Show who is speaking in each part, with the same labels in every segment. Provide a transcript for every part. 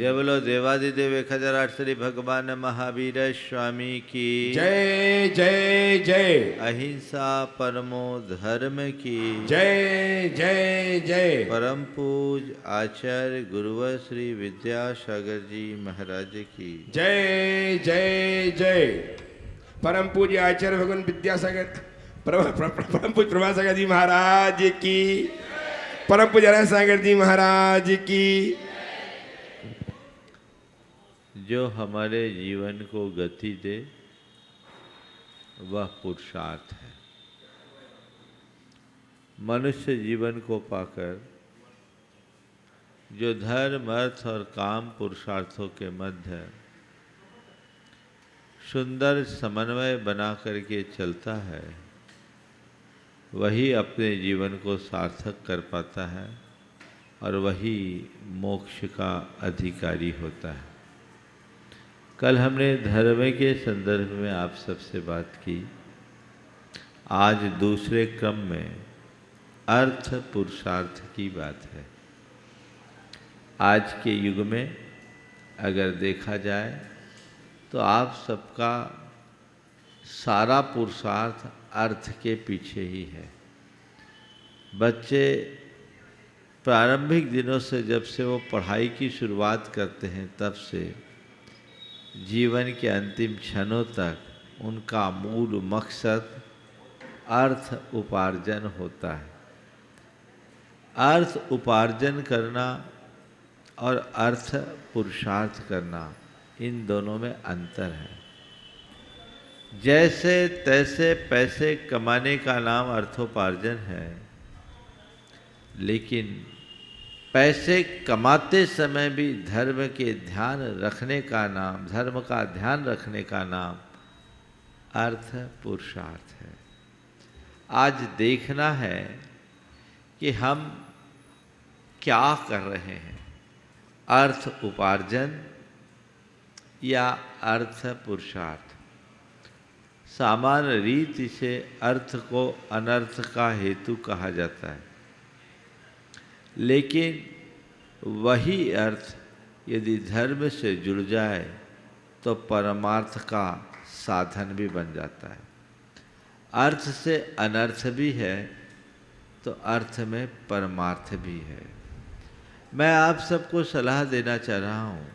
Speaker 1: जय बोलो देवादिदेव 1008 श्री भगवान महावीर स्वामी की
Speaker 2: जय जय जय।
Speaker 1: अहिंसा परमो धर्म की
Speaker 2: जय जय जय।
Speaker 1: परम पूज आचार्य गुरुवर श्री विद्यासागर जी महाराज की
Speaker 2: जय जय जय। परम पूज्य आचार्य भगवान विद्यासागर परम पूज्य प्रभासागर जी महाराज की, परम पूज्य हरण सागर जी महाराज की।
Speaker 1: जो हमारे जीवन को गति दे वह पुरुषार्थ है। मनुष्य जीवन को पाकर जो धर्म अर्थ और काम पुरुषार्थों के मध्य सुंदर समन्वय बना करके चलता है, वही अपने जीवन को सार्थक कर पाता है और वही मोक्ष का अधिकारी होता है। कल हमने धर्म के संदर्भ में आप सबसे बात की। आज दूसरे क्रम में अर्थ पुरुषार्थ की बात है। आज के युग में अगर देखा जाए तो आप सबका सारा पुरुषार्थ अर्थ के पीछे ही है। बच्चे प्रारंभिक दिनों से जब से वो पढ़ाई की शुरुआत करते हैं तब से जीवन के अंतिम क्षणों तक उनका मूल मकसद अर्थ उपार्जन होता है। अर्थ उपार्जन करना और अर्थ पुरुषार्थ करना, इन दोनों में अंतर है। जैसे तैसे पैसे कमाने का नाम अर्थोपार्जन है, लेकिन पैसे कमाते समय भी धर्म के ध्यान रखने का नाम, धर्म का ध्यान रखने का नाम अर्थ पुरुषार्थ है। आज देखना है कि हम क्या कर रहे हैं, अर्थ उपार्जन या अर्थ पुरुषार्थ। सामान्य रीति से अर्थ को अनर्थ का हेतु कहा जाता है, लेकिन वही अर्थ यदि धर्म से जुड़ जाए तो परमार्थ का साधन भी बन जाता है। अर्थ से अनर्थ भी है तो अर्थ में परमार्थ भी है। मैं आप सबको सलाह देना चाह रहा हूँ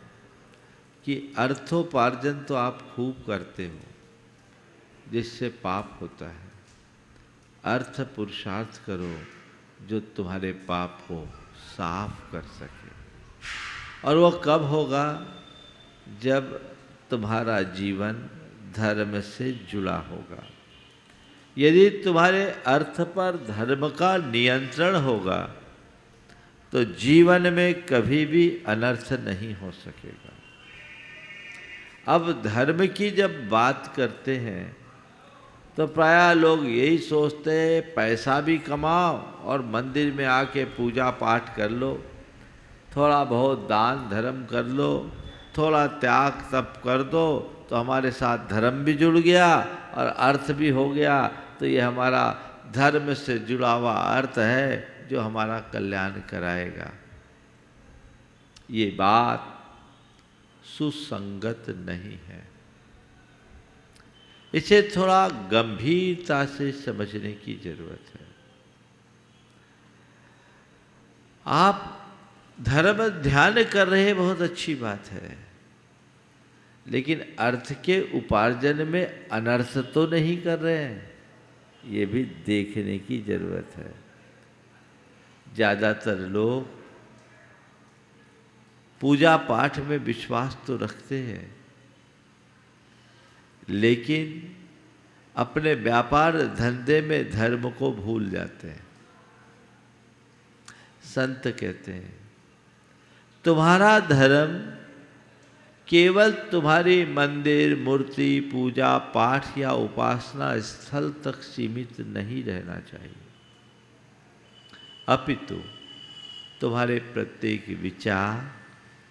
Speaker 1: कि अर्थोपार्जन तो आप खूब करते हो, जिससे पाप होता है। अर्थ पुरुषार्थ करो जो तुम्हारे पाप को साफ कर सके। और वो कब होगा? जब तुम्हारा जीवन धर्म से जुड़ा होगा। यदि तुम्हारे अर्थ पर धर्म का नियंत्रण होगा तो जीवन में कभी भी अनर्थ नहीं हो सकेगा। अब धर्म की जब बात करते हैं तो प्रायः लोग यही सोचते हैं पैसा भी कमाओ और मंदिर में आके पूजा पाठ कर लो, थोड़ा बहुत दान धर्म कर लो, थोड़ा त्याग तप कर दो तो हमारे साथ धर्म भी जुड़ गया और अर्थ भी हो गया। तो ये हमारा धर्म से जुड़ा हुआ अर्थ है जो हमारा कल्याण कराएगा। ये बात सुसंगत नहीं है। इसे थोड़ा गंभीरता से समझने की जरूरत है। आप धर्म ध्यान कर रहे हैं, बहुत अच्छी बात है, लेकिन अर्थ के उपार्जन में अनर्थ तो नहीं कर रहे हैं, ये भी देखने की जरूरत है। ज़्यादातर लोग पूजा पाठ में विश्वास तो रखते हैं, लेकिन अपने व्यापार धंधे में धर्म को भूल जाते हैं। संत कहते हैं तुम्हारा धर्म केवल तुम्हारी मंदिर मूर्ति पूजा पाठ या उपासना स्थल तक सीमित नहीं रहना चाहिए, अपितु तुम्हारे प्रत्येक विचार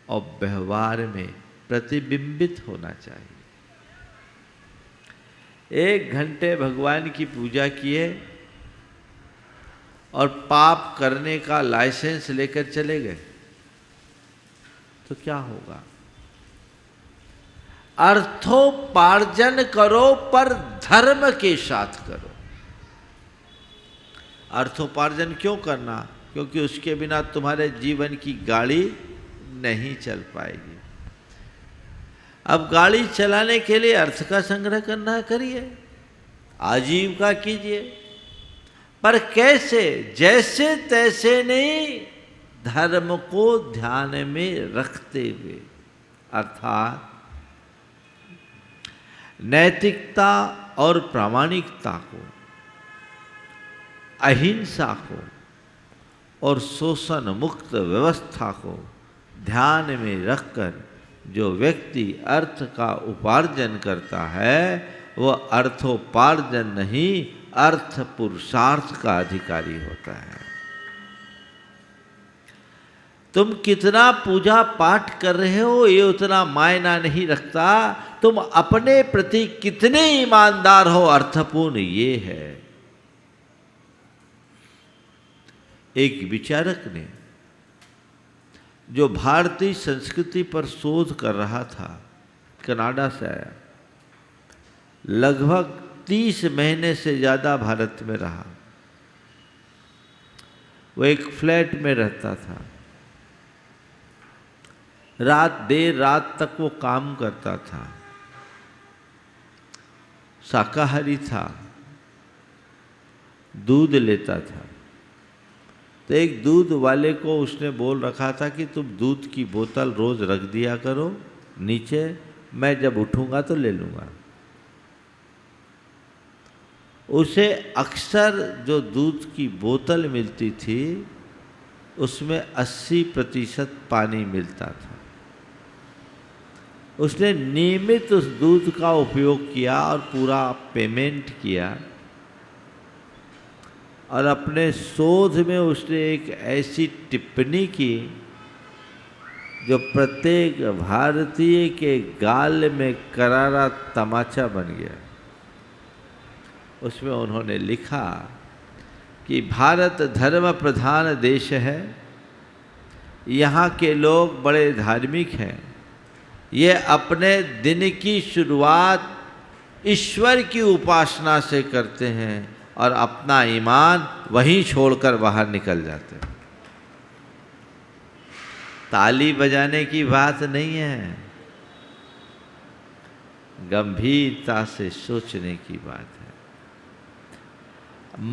Speaker 1: और व्यवहार में प्रतिबिंबित होना चाहिए। 1 घंटे भगवान की पूजा किए और पाप करने का लाइसेंस लेकर चले गए, तो क्या होगा? अर्थोपार्जन करो पर धर्म के साथ करो। अर्थोपार्जन क्यों करना? क्योंकि उसके बिना तुम्हारे जीवन की गाड़ी नहीं चल पाएगी। अब गाड़ी चलाने के लिए अर्थ का संग्रह करना है, करिए, आजीविका कीजिए, पर कैसे? जैसे तैसे नहीं, धर्म को ध्यान में रखते हुए, अर्थात नैतिकता और प्रामाणिकता को, अहिंसा को और शोषण मुक्त व्यवस्था को ध्यान में रखकर जो व्यक्ति अर्थ का उपार्जन करता है वह अर्थोपार्जन नहीं, अर्थ पुरुषार्थ का अधिकारी होता है। तुम कितना पूजा पाठ कर रहे हो ये उतना मायना नहीं रखता, तुम अपने प्रति कितने ईमानदार हो अर्थपूर्ण ये है। एक विचारक ने जो भारतीय संस्कृति पर शोध कर रहा था, कनाडा से आया, लगभग 30 महीने से ज़्यादा भारत में रहा। वो एक फ्लैट में रहता था, देर रात तक वो काम करता था, शाकाहारी था, दूध लेता था। तो एक दूध वाले को उसने बोल रखा था कि तुम दूध की बोतल रोज रख दिया करो नीचे, मैं जब उठूंगा तो ले लूँगा। उसे अक्सर जो दूध की बोतल मिलती थी उसमें 80% पानी मिलता था। उसने नियमित उस दूध का उपयोग किया और पूरा पेमेंट किया, और अपने शोध में उसने एक ऐसी टिप्पणी की जो प्रत्येक भारतीय के गाल में करारा तमाचा बन गया। उसमें उन्होंने लिखा कि भारत धर्म प्रधान देश है, यहाँ के लोग बड़े धार्मिक हैं, ये अपने दिन की शुरुआत ईश्वर की उपासना से करते हैं और अपना ईमान वहीं छोड़कर बाहर निकल जाते हैं। ताली बजाने की बात नहीं है, गंभीरता से सोचने की बात है।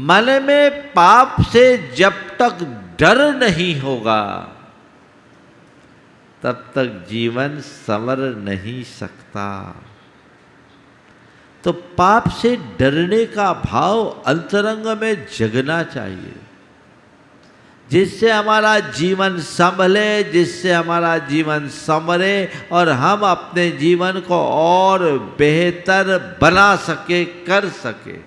Speaker 1: मन में पाप से जब तक डर नहीं होगा तब तक जीवन संवर नहीं सकता। तो पाप से डरने का भाव अंतरंग में जगना चाहिए, जिससे हमारा जीवन संभले, जिससे हमारा जीवन संवरे और हम अपने जीवन को और बेहतर बना सके, कर सके।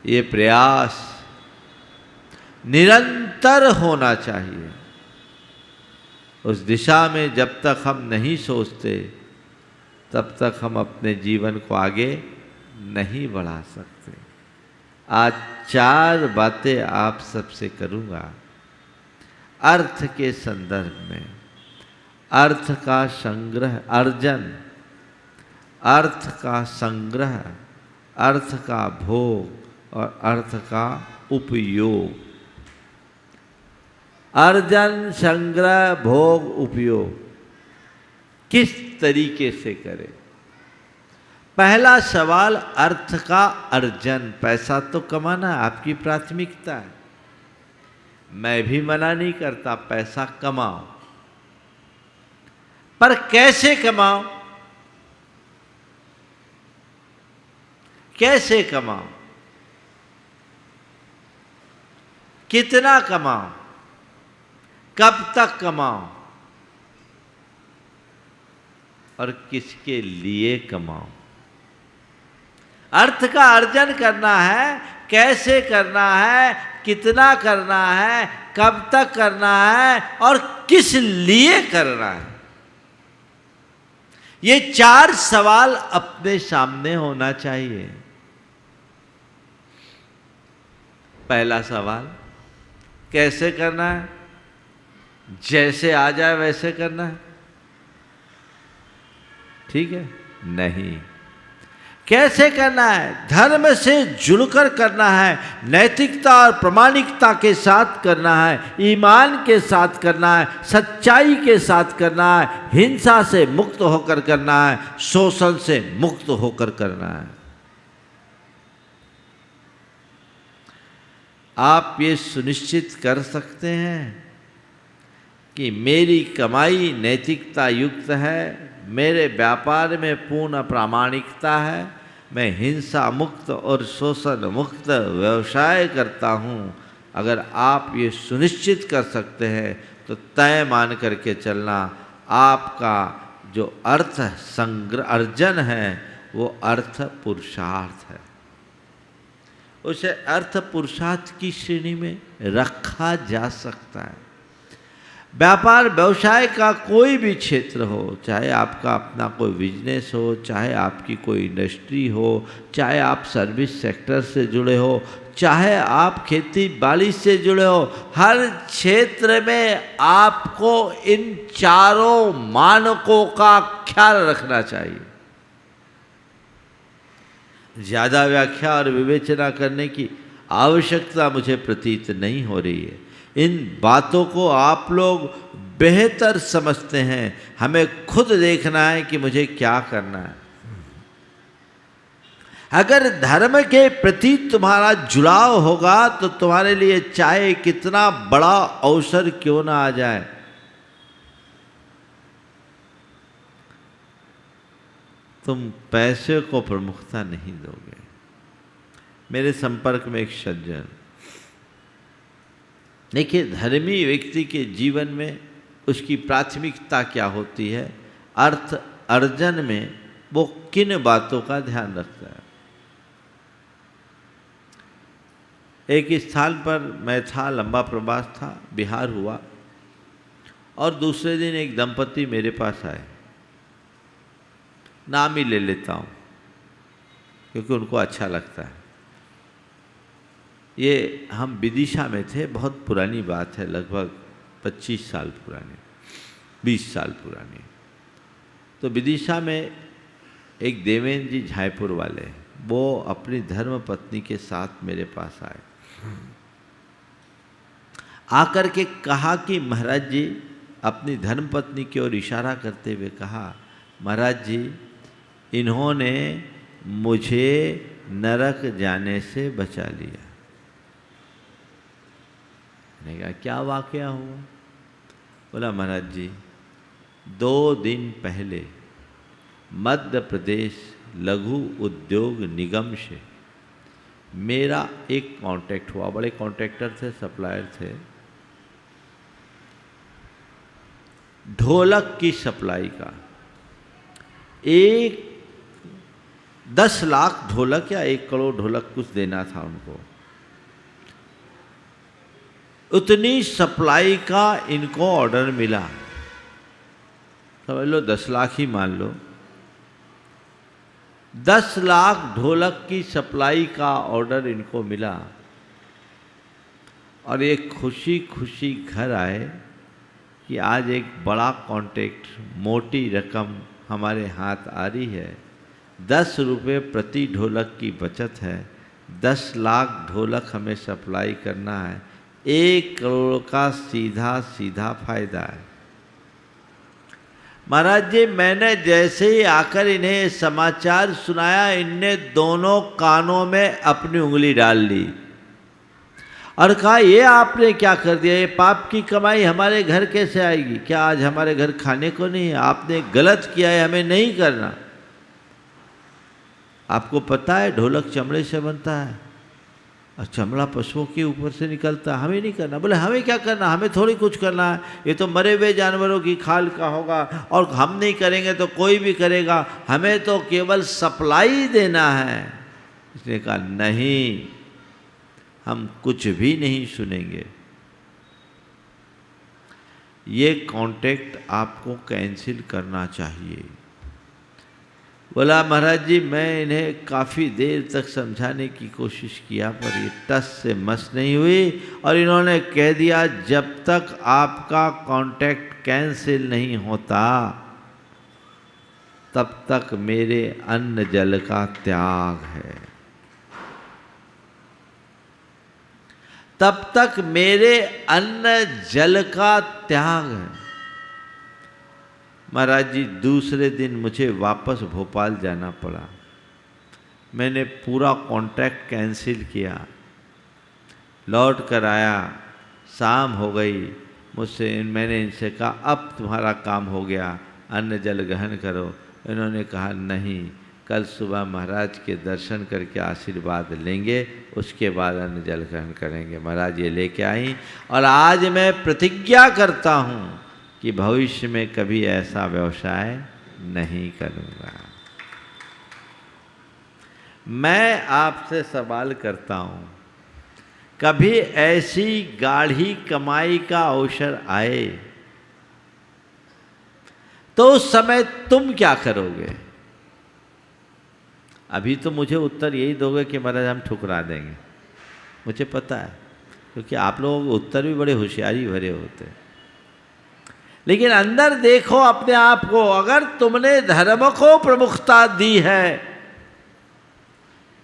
Speaker 1: ये प्रयास निरंतर होना चाहिए। उस दिशा में जब तक हम नहीं सोचते तब तक हम अपने जीवन को आगे नहीं बढ़ा सकते। आज 4 बातें आप सबसे करूँगा अर्थ के संदर्भ में। अर्थ का संग्रह, अर्जन, अर्थ का संग्रह, अर्थ का भोग और अर्थ का उपयोग। अर्जन, संग्रह, भोग, उपयोग किस तरीके से करें? पहला सवाल, अर्थ का अर्जन। पैसा तो कमाना आपकी प्राथमिकता है, मैं भी मना नहीं करता, पैसा कमाओ, पर कैसे कमाओ? कैसे कमाओ? कितना कमाओ? कब तक कमाओ? और किसके लिए कमाओ? अर्थ का अर्जन करना है, कैसे करना है, कितना करना है, कब तक करना है और किस लिए करना है। ये 4 सवाल अपने सामने होना चाहिए। पहला सवाल, कैसे करना है? जैसे आ जाए वैसे करना है, ठीक है? नहीं। कैसे करना है? धर्म से जुड़कर करना है, नैतिकता और प्रामाणिकता के साथ करना है, ईमान के साथ करना है, सच्चाई के साथ करना है, हिंसा से मुक्त होकर करना है, शोषण से मुक्त होकर करना है। आप ये सुनिश्चित कर सकते हैं कि मेरी कमाई नैतिकता युक्त है, मेरे व्यापार में पूर्ण प्रामाणिकता है, मैं हिंसा मुक्त और शोषण मुक्त व्यवसाय करता हूँ। अगर आप ये सुनिश्चित कर सकते हैं तो तय मान करके चलना, आपका जो अर्थ अर्जन है वो अर्थ पुरुषार्थ है। उसे अर्थ पुरुषार्थ की श्रेणी में रखा जा सकता है। व्यापार व्यवसाय का कोई भी क्षेत्र हो, चाहे आपका अपना कोई बिजनेस हो, चाहे आपकी कोई इंडस्ट्री हो, चाहे आप सर्विस सेक्टर से जुड़े हो, चाहे आप खेती बाड़ी से जुड़े हो, हर क्षेत्र में आपको इन चारों मानकों का ख्याल रखना चाहिए। ज़्यादा व्याख्या और विवेचना करने की आवश्यकता मुझे प्रतीत नहीं हो रही है। इन बातों को आप लोग बेहतर समझते हैं, हमें खुद देखना है कि मुझे क्या करना है। अगर धर्म के प्रति तुम्हारा जुड़ाव होगा तो तुम्हारे लिए चाहे कितना बड़ा अवसर क्यों ना आ जाए, तुम पैसे को प्रमुखता नहीं दोगे। मेरे संपर्क में एक सज्जन, देखिए धर्मी व्यक्ति के जीवन में उसकी प्राथमिकता क्या होती है, अर्थ अर्जन में वो किन बातों का ध्यान रखता है। एक स्थान पर मैं था, लंबा प्रवास था, बिहार हुआ, और दूसरे दिन एक दंपति मेरे पास आए। नाम ही ले लेता हूँ क्योंकि उनको अच्छा लगता है। ये हम विदिशा में थे, बहुत पुरानी बात है, लगभग 25 साल पुरानी, 20 साल पुरानी। तो विदिशा में एक देवेंद्र जी झायपुर वाले, वो अपनी धर्म पत्नी के साथ मेरे पास आए। आकर के कहा कि महाराज जी, अपनी धर्म पत्नी की ओर इशारा करते हुए कहा, महाराज जी इन्होंने मुझे नरक जाने से बचा लिया। मैंने कहा क्या वाकया हुआ? बोला महाराज जी 2 दिन पहले मध्य प्रदेश लघु उद्योग निगम से मेरा एक कांटेक्ट हुआ। बड़े कॉन्ट्रैक्टर थे, सप्लायर थे, ढोलक की सप्लाई का। 10 लाख ढोलक या 1 करोड़ ढोलक कुछ देना था उनको। उतनी सप्लाई का इनको ऑर्डर मिला, समझ लो 10 लाख ही मान लो। 10 लाख ढोलक की सप्लाई का ऑर्डर इनको मिला, और ये खुशी खुशी घर आए कि आज एक बड़ा कॉन्ट्रैक्ट, मोटी रकम हमारे हाथ आ रही है। 10 रुपये प्रति ढोलक की बचत है, 10 लाख ढोलक हमें सप्लाई करना है, 1 करोड़ का सीधा सीधा फायदा है। महाराज जी मैंने जैसे ही आकर इन्हें समाचार सुनाया, इनने दोनों कानों में अपनी उंगली डाल ली और कहा ये आपने क्या कर दिया, ये पाप की कमाई हमारे घर कैसे आएगी? क्या आज हमारे घर खाने को नहीं है? आपने गलत किया है, हमें नहीं करना। आपको पता है ढोलक चमड़े से बनता है और चमड़ा पशुओं के ऊपर से निकलता है, हमें नहीं करना। बोले हमें क्या करना, हमें थोड़ी कुछ करना है, ये तो मरे हुए जानवरों की खाल का होगा और हम नहीं करेंगे तो कोई भी करेगा, हमें तो केवल सप्लाई देना है। इसने कहा नहीं, हम कुछ भी नहीं सुनेंगे, ये कॉन्ट्रैक्ट आपको कैंसिल करना चाहिए। बोला महाराज जी मैं इन्हें काफ़ी देर तक समझाने की कोशिश किया पर ये टस से मस नहीं हुई और इन्होंने कह दिया जब तक आपका कांटेक्ट कैंसिल नहीं होता तब तक मेरे अन्न जल का त्याग है, तब तक मेरे अन्न जल का त्याग है। महाराज जी दूसरे दिन मुझे वापस भोपाल जाना पड़ा। मैंने पूरा कॉन्ट्रैक्ट कैंसिल किया, लौट कर आया, शाम हो गई। मैंने इनसे कहा अब तुम्हारा काम हो गया, अन्न जल ग्रहण करो। इन्होंने कहा नहीं, कल सुबह महाराज के दर्शन करके आशीर्वाद लेंगे, उसके बाद अन्न जल ग्रहण करेंगे। महाराज ये लेके आई और आज मैं प्रतिज्ञा करता हूँ कि भविष्य में कभी ऐसा व्यवसाय नहीं करूँगा। मैं आपसे सवाल करता हूँ, कभी ऐसी गाढ़ी कमाई का अवसर आए तो उस समय तुम क्या करोगे? अभी तो मुझे उत्तर यही दोगे कि महाराज हम ठुकरा देंगे, मुझे पता है, क्योंकि आप लोगों के उत्तर भी बड़े होशियारी भरे होते हैं। लेकिन अंदर देखो अपने आप को, अगर तुमने धर्म को प्रमुखता दी है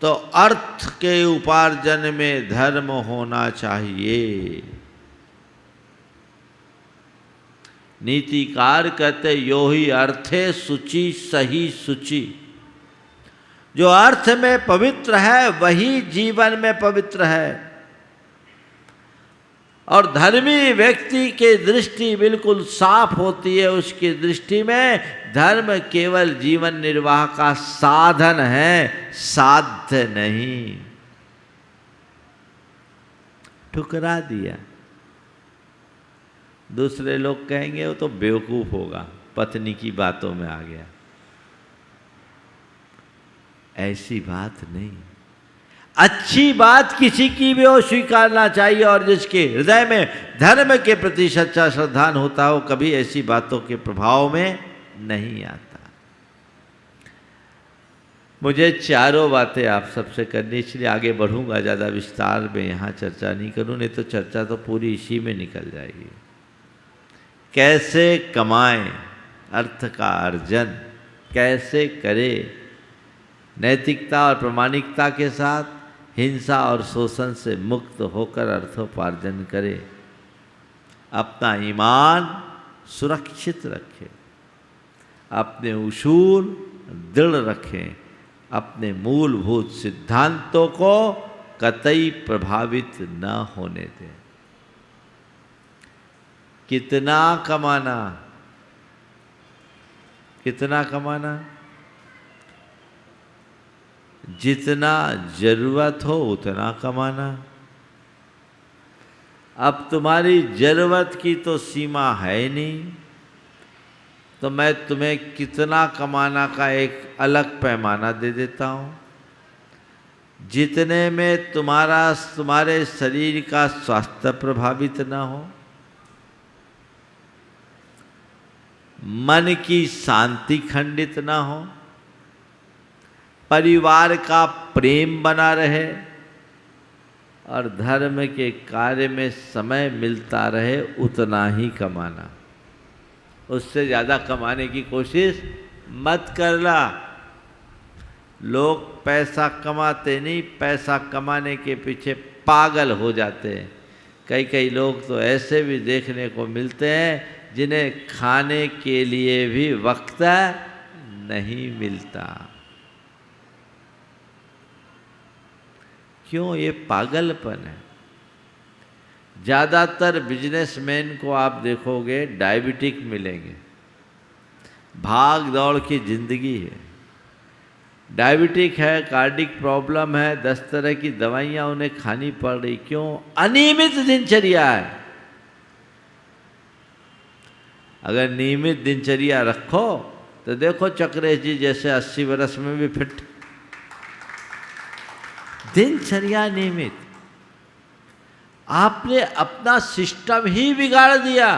Speaker 1: तो अर्थ के उपार्जन में धर्म होना चाहिए। नीतिकार कहते यो ही अर्थे शुचि सही शुचि, जो अर्थ में पवित्र है वही जीवन में पवित्र है। और धर्मी व्यक्ति की दृष्टि बिल्कुल साफ होती है, उसकी दृष्टि में धर्म केवल जीवन निर्वाह का साधन है, साध्य नहीं। ठुकरा दिया। दूसरे लोग कहेंगे वो तो बेवकूफ होगा, पत्नी की बातों में आ गया। ऐसी बात नहीं, अच्छी बात किसी की भी हो स्वीकारना चाहिए, और जिसके हृदय में धर्म के प्रति सच्चा श्रद्धान होता हो कभी ऐसी बातों के प्रभाव में नहीं आता। मुझे चारों बातें आप सबसे करनी, इसलिए आगे बढ़ूंगा, ज़्यादा विस्तार में यहाँ चर्चा नहीं करूँ, नहीं तो चर्चा तो पूरी इसी में निकल जाएगी। कैसे कमाएं, अर्थ का अर्जन कैसे करें, नैतिकता और प्रामाणिकता के साथ हिंसा और शोषण से मुक्त होकर अर्थोपार्जन करें, अपना ईमान सुरक्षित रखें, अपने उसूल दृढ़ रखें, अपने मूलभूत सिद्धांतों को कतई प्रभावित न होने दें। कितना कमाना, कितना कमाना? जितना जरूरत हो उतना कमाना। अब तुम्हारी जरूरत की तो सीमा है नहीं, तो मैं तुम्हें कितना कमाना का एक अलग पैमाना दे देता हूँ, जितने में तुम्हारे शरीर का स्वास्थ्य प्रभावित ना हो, मन की शांति खंडित ना हो, परिवार का प्रेम बना रहे और धर्म के कार्य में समय मिलता रहे, उतना ही कमाना। उससे ज़्यादा कमाने की कोशिश मत करना। लोग पैसा कमाते नहीं, पैसा कमाने के पीछे पागल हो जाते हैं। कई लोग तो ऐसे भी देखने को मिलते हैं जिन्हें खाने के लिए भी वक्त नहीं मिलता। क्यों? ये पागलपन है। ज़्यादातर बिजनेसमैन को आप देखोगे डायबिटिक मिलेंगे, भाग दौड़ की जिंदगी है, डायबिटिक है, कार्डिक प्रॉब्लम है, 10 तरह की दवाइयाँ उन्हें खानी पड़ रही। क्यों? अनियमित दिनचर्या है। अगर नियमित दिनचर्या रखो तो देखो चक्रेश जी जैसे 80 वर्ष में भी फिट। दिनचर्या नियमित। आपने अपना सिस्टम ही बिगाड़ दिया।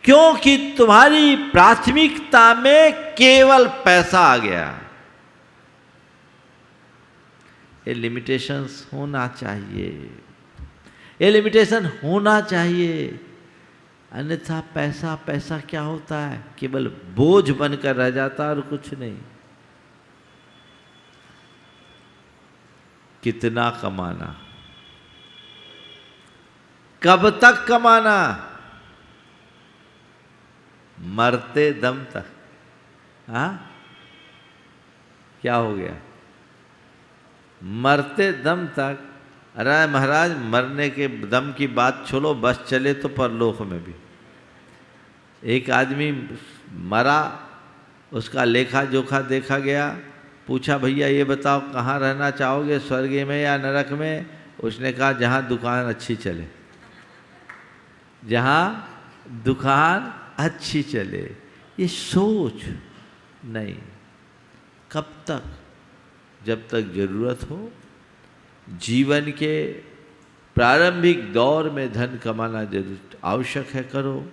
Speaker 1: क्योंकि तुम्हारी प्राथमिकता में केवल पैसा आ गया। ये लिमिटेशंस होना चाहिए, ये लिमिटेशन होना चाहिए। अन्यथा पैसा पैसा क्या होता है, केवल बोझ बनकर रह जाता है और कुछ नहीं। कितना कमाना, कब तक कमाना, मरते दम तक। हाँ, क्या हो गया, मरते दम तक। अरे महाराज, मरने के दम की बात छोड़ो, बस चले तो परलोक में भी। एक आदमी मरा, उसका लेखा जोखा देखा गया, पूछा भैया ये बताओ कहाँ रहना चाहोगे, स्वर्ग में या नरक में? उसने कहा जहाँ दुकान अच्छी चले, जहाँ दुकान अच्छी चले। ये सोच नहीं। कब तक? जब तक जरूरत हो। जीवन के प्रारंभिक दौर में धन कमाना जरूर आवश्यक है, करो।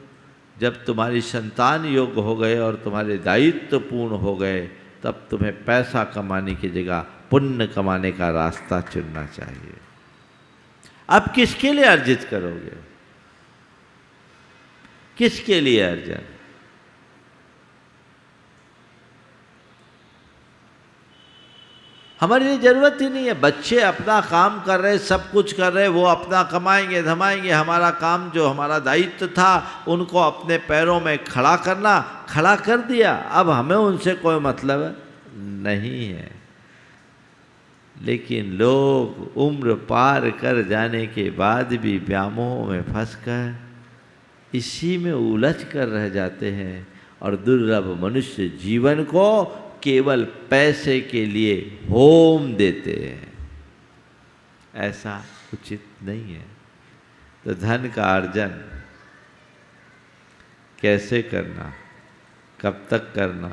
Speaker 1: जब तुम्हारी संतान योग्य हो गए और तुम्हारे दायित्व पूर्ण हो गए, तब तुम्हें पैसा कमाने की जगह पुण्य कमाने का रास्ता चुनना चाहिए। अब किसके लिए अर्जित करोगे, किसके लिए अर्जन? हमारे लिए जरूरत ही नहीं है। बच्चे अपना काम कर रहे, सब कुछ कर रहे, वो अपना कमाएंगे धमाएंगे। हमारा काम, जो हमारा दायित्व था, उनको अपने पैरों में खड़ा करना, खड़ा कर दिया। अब हमें उनसे कोई मतलब नहीं है। लेकिन लोग उम्र पार कर जाने के बाद भी व्यामोह में फंसकर इसी में उलझ कर रह जाते हैं और दुर्लभ मनुष्य जीवन को केवल पैसे के लिए होम देते हैं। ऐसा उचित नहीं है। तो धन का अर्जन कैसे करना, कब तक करना,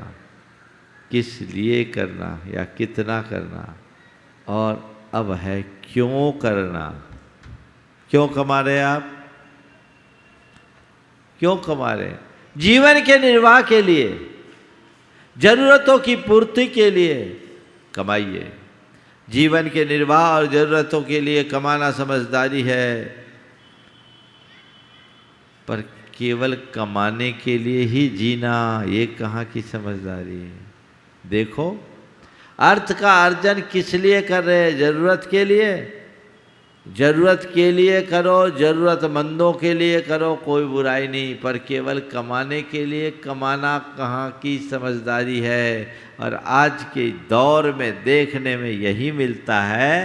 Speaker 1: किस लिए करना या कितना करना, और अब है क्यों करना। क्यों कमा रहे आप, क्यों कमा रहे? जीवन के निर्वाह के लिए, जरूरतों की पूर्ति के लिए कमाइए। जीवन के निर्वाह और जरूरतों के लिए कमाना समझदारी है, पर केवल कमाने के लिए ही जीना ये कहाँ की समझदारी है। देखो, अर्थ का अर्जन किस लिए कर रहे हैं? जरूरत के लिए। जरूरत के लिए करो, जरूरतमंदों के लिए करो, कोई बुराई नहीं, पर केवल कमाने के लिए कमाना कहाँ की समझदारी है। और आज के दौर में देखने में यही मिलता है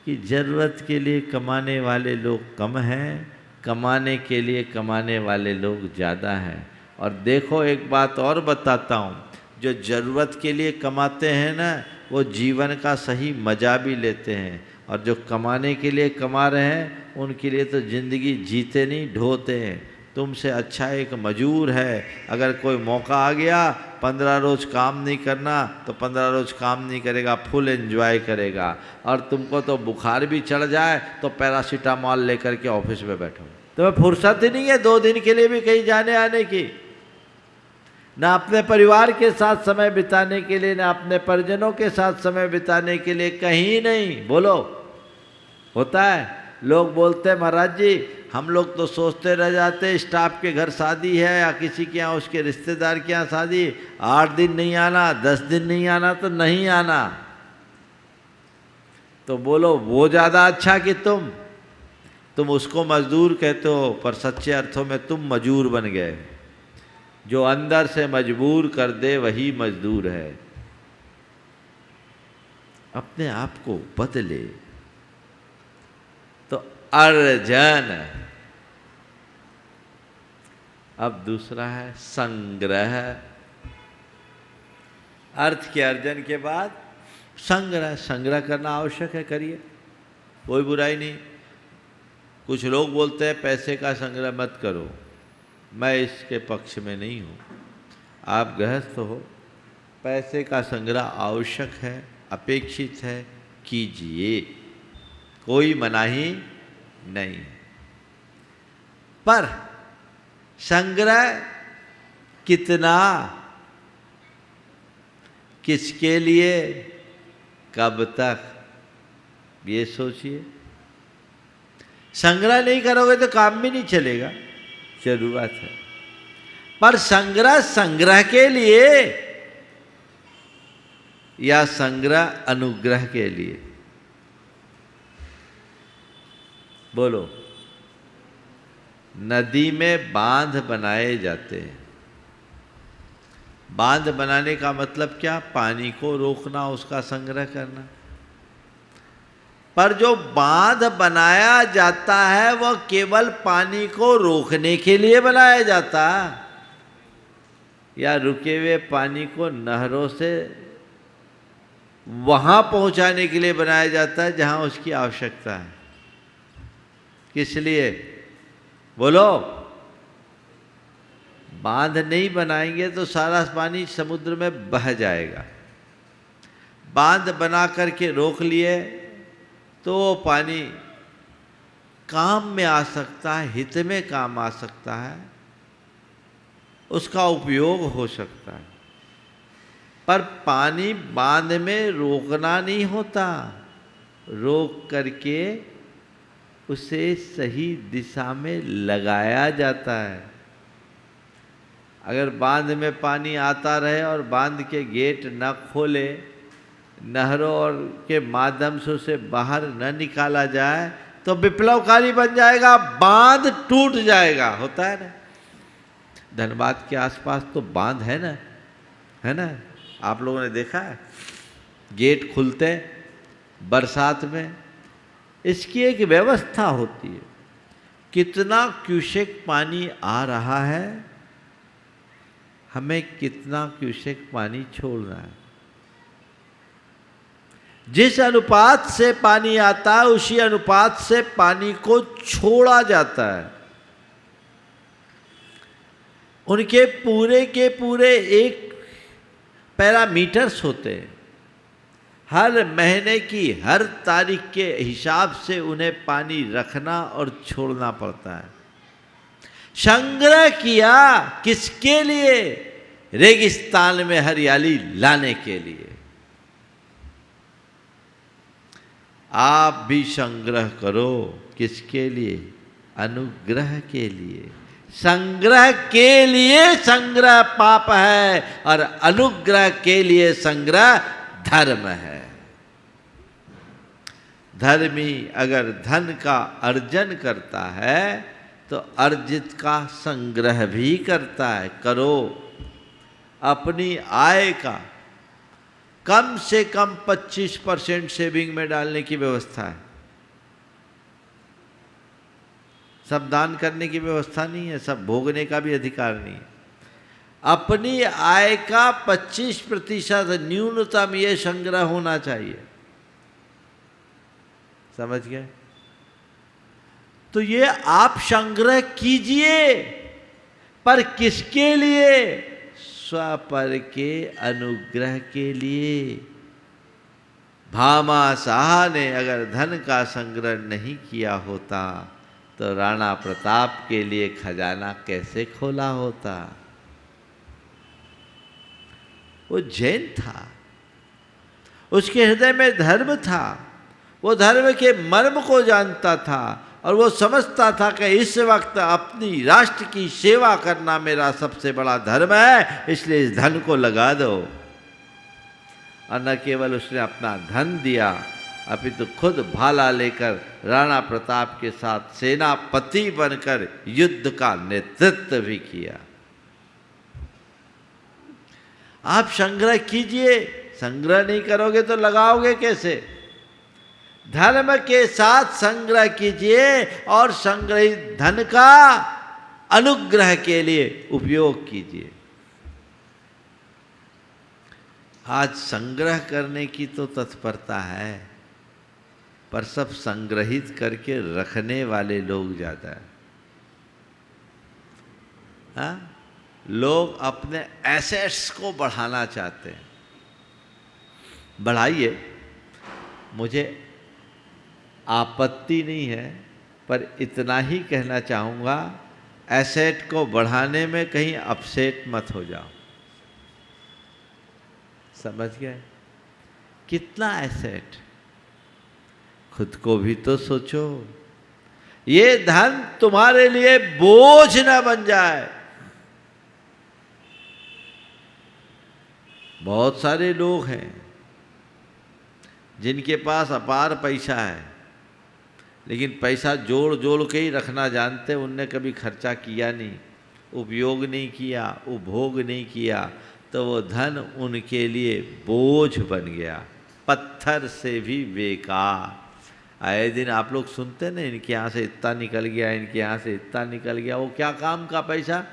Speaker 1: कि जरूरत के लिए कमाने वाले लोग कम हैं, कमाने के लिए कमाने वाले लोग ज़्यादा हैं। और देखो, एक बात और बताता हूँ, जो ज़रूरत के लिए कमाते हैं ना, वो जीवन का सही मज़ा भी लेते हैं, और जो कमाने के लिए कमा रहे हैं उनके लिए तो ज़िंदगी जीते नहीं, ढोते हैं। तुमसे अच्छा एक मजूर है, अगर कोई मौका आ गया 15 रोज़ काम नहीं करना तो 15 रोज़ काम नहीं करेगा, फुल एंजॉय करेगा। और तुमको तो बुखार भी चढ़ जाए तो पैरासीटामॉल लेकर के ऑफिस में बैठो। तुम्हें फुर्सत ही नहीं है 2 दिन के लिए भी कहीं जाने आने की, ना अपने परिवार के साथ समय बिताने के लिए, ना अपने परिजनों के साथ समय बिताने के लिए, कहीं नहीं। बोलो, होता है? लोग बोलते हैं महाराज जी, हम लोग तो सोचते रह जाते, स्टाफ के घर शादी है या किसी के यहाँ, उसके रिश्तेदार के यहाँ शादी, 8 दिन नहीं आना, 10 दिन नहीं आना तो नहीं आना। तो बोलो, वो ज़्यादा अच्छा कि तुम उसको मजदूर कहते हो, पर सच्चे अर्थों में तुम मजूर बन गए। जो अंदर से मजबूर कर दे वही मजदूर है। अपने आप को बदले। तो अर्जन। अब दूसरा है संग्रह। अर्थ के अर्जन के बाद संग्रह। संग्रह करना आवश्यक है, करिए, कोई बुराई नहीं। कुछ लोग बोलते हैं पैसे का संग्रह मत करो, मैं इसके पक्ष में नहीं हूँ। आप गृहस्थ हो, पैसे का संग्रह आवश्यक है, अपेक्षित है, कीजिए, कोई मनाही नहीं। पर संग्रह कितना, किसके लिए, कब तक, ये सोचिए। संग्रह नहीं करोगे तो काम भी नहीं चलेगा, जरूरत है। पर संग्रह संग्रह के लिए या संग्रह अनुग्रह के लिए? बोलो। नदी में बांध बनाए जाते हैं। बांध बनाने का मतलब क्या? पानी को रोकना, उसका संग्रह करना। पर जो बांध बनाया जाता है वह केवल पानी को रोकने के लिए बनाया जाता है, या रुके हुए पानी को नहरों से वहां पहुंचाने के लिए बनाया जाता है जहां उसकी आवश्यकता है? किस लिए? बोलो। बांध नहीं बनाएंगे तो सारा पानी समुद्र में बह जाएगा। बांध बना करके रोक लिए तो वो पानी काम में आ सकता है, हित में काम आ सकता है, उसका उपयोग हो सकता है। पर पानी बांध में रोकना नहीं होता, रोक करके उसे सही दिशा में लगाया जाता है। अगर बांध में पानी आता रहे और बांध के गेट न खोले, नहरों और के माध्यम से उसे बाहर न निकाला जाए तो विप्लवकारी बन जाएगा, बांध टूट जाएगा। होता है ना, धनबाद के आसपास तो बांध है ना, है ना, आप लोगों ने देखा है, गेट खुलते बरसात में। इसकी एक व्यवस्था होती है, कितना क्यूसेक पानी आ रहा है, हमें कितना क्यूसेक पानी छोड़ना है। जिस अनुपात से पानी आता है उसी अनुपात से पानी को छोड़ा जाता है। उनके पूरे के पूरे एक पैरामीटर्स होते हैं, हर महीने की हर तारीख के हिसाब से उन्हें पानी रखना और छोड़ना पड़ता है। संग्रह किया किसके लिए? रेगिस्तान में हरियाली लाने के लिए। आप भी संग्रह करो, किसके लिए? अनुग्रह के लिए। संग्रह के लिए संग्रह पाप है और अनुग्रह के लिए संग्रह धर्म है। धर्मी अगर धन का अर्जन करता है तो अर्जित का संग्रह भी करता है। करो। अपनी आय का कम से कम 25% सेविंग में डालने की व्यवस्था है। सब दान करने की व्यवस्था नहीं है, सब भोगने का भी अधिकार नहीं है। अपनी आय का 25% न्यूनतम ये संग्रह होना चाहिए। समझ गए? तो ये आप संग्रह कीजिए, पर किसके लिए? स्वपर के अनुग्रह के लिए। भामा शाह ने अगर धन का संग्रह नहीं किया होता तो राणा प्रताप के लिए खजाना कैसे खोला होता? वो जैन था, उसके हृदय में धर्म था, वो धर्म के मर्म को जानता था और वो समझता था कि इस वक्त अपनी राष्ट्र की सेवा करना मेरा सबसे बड़ा धर्म है, इसलिए इस धन को लगा दो। और न केवल उसने अपना धन दिया, अपितु खुद भाला लेकर राणा प्रताप के साथ सेनापति बनकर युद्ध का नेतृत्व भी किया। आप संग्रह कीजिए, संग्रह नहीं करोगे तो लगाओगे कैसे? धर्म के साथ संग्रह कीजिए और संग्रहित धन का अनुग्रह के लिए उपयोग कीजिए। आज संग्रह करने की तो तत्परता है, पर सब संग्रहित करके रखने वाले लोग ज़्यादा हैं। हाँ? लोग अपने एसेट्स को बढ़ाना चाहते हैं। बढ़ाइए, मुझे आपत्ति नहीं है, पर इतना ही कहना चाहूँगा एसेट को बढ़ाने में कहीं अपसेट मत हो जाओ। समझ गए? कितना एसेट, खुद को भी तो सोचो। ये धन तुम्हारे लिए बोझ ना बन जाए। बहुत सारे लोग हैं जिनके पास अपार पैसा है, लेकिन पैसा जोड़ जोड़ के ही रखना जानते। उनने कभी खर्चा किया नहीं, उपयोग नहीं किया, उपभोग नहीं किया, तो वो धन उनके लिए बोझ बन गया, पत्थर से भी बेकार। आए दिन आप लोग सुनते ना, इनके यहाँ से इतना निकल गया, इनके यहाँ से इतना निकल गया। वो क्या काम का पैसा?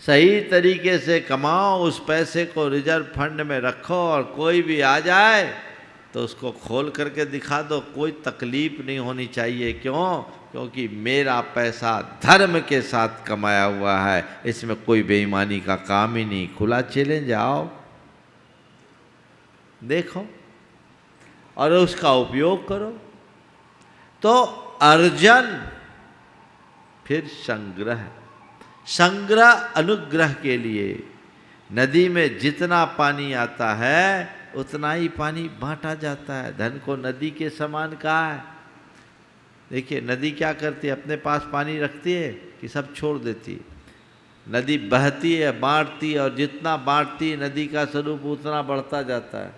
Speaker 1: सही तरीके से कमाओ, उस पैसे को रिजर्व फंड में रखो, और कोई भी आ जाए तो उसको खोल करके दिखा दो, कोई तकलीफ नहीं होनी चाहिए। क्यों? क्योंकि मेरा पैसा धर्म के साथ कमाया हुआ है, इसमें कोई बेईमानी का काम ही नहीं। खुला चैलेंज, आओ देखो और उसका उपयोग करो। तो अर्जन, फिर संग्रह। संग्रह अनुग्रह के लिए। नदी में जितना पानी आता है उतना ही पानी बांटा जाता है। धन को नदी के समान कहा है। देखिए नदी क्या करती है, अपने पास पानी रखती है कि सब छोड़ देती है? नदी बहती है, बांटती है, और जितना बांटती है नदी का स्वरूप उतना बढ़ता जाता है,